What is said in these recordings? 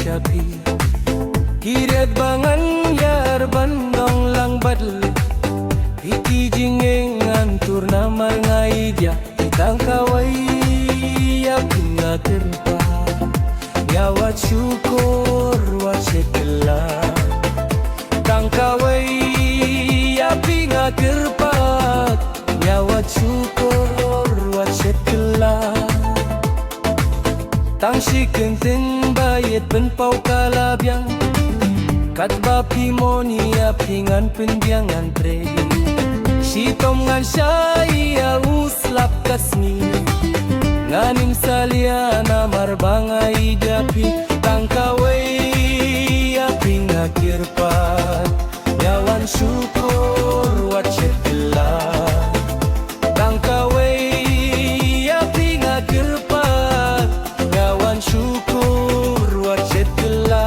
shapi kiret bangan yar bandong lang badle iti jingeng antur namar ngai dia itang kawai ya pinga terpa nyawat syukur wa sekela tang kawai ya pinga terpa nyawat syukur wa sekela tang sikenteng bayet penpau kalabyang katba pimonia pingan pendiangan pre sitom ngan syaya uslap kasni nganim saliana marbangai dapi tangkawai ya pinga kirpat nyawan syukur wacetila tangkawai ya pinga kirpat nyawan syukur wacetila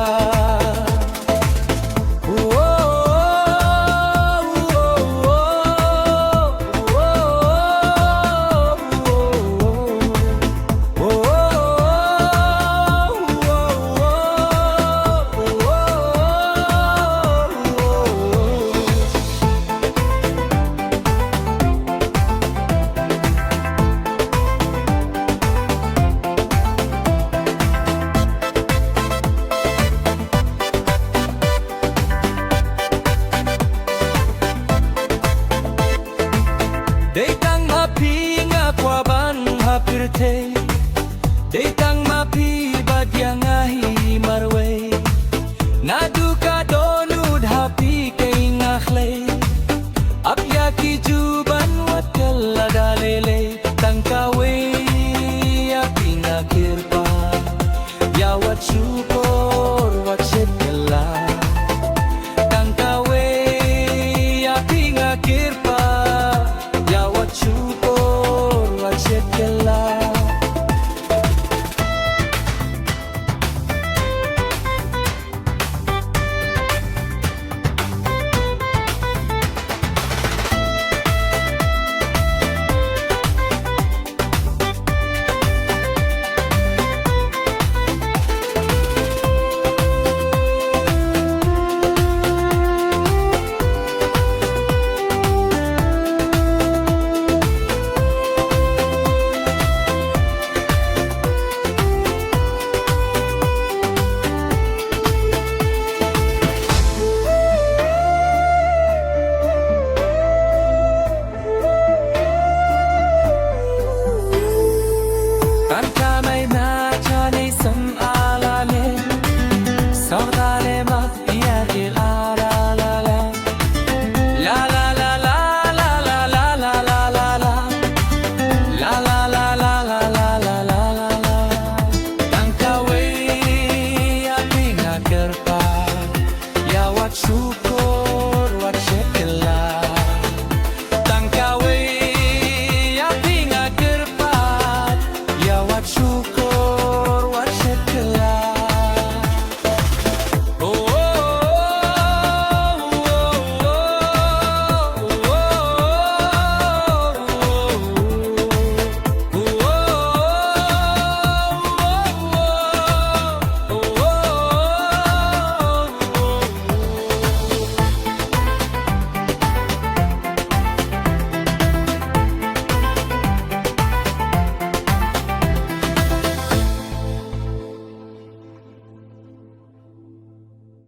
Deitang mapi ngakwaban hapirte Deitang mapi badyang ahi marwe Naduka donud hapi kay ngakle Apya kijuban wat kaladalele Tangkawe api ngakirpa Yawat syukur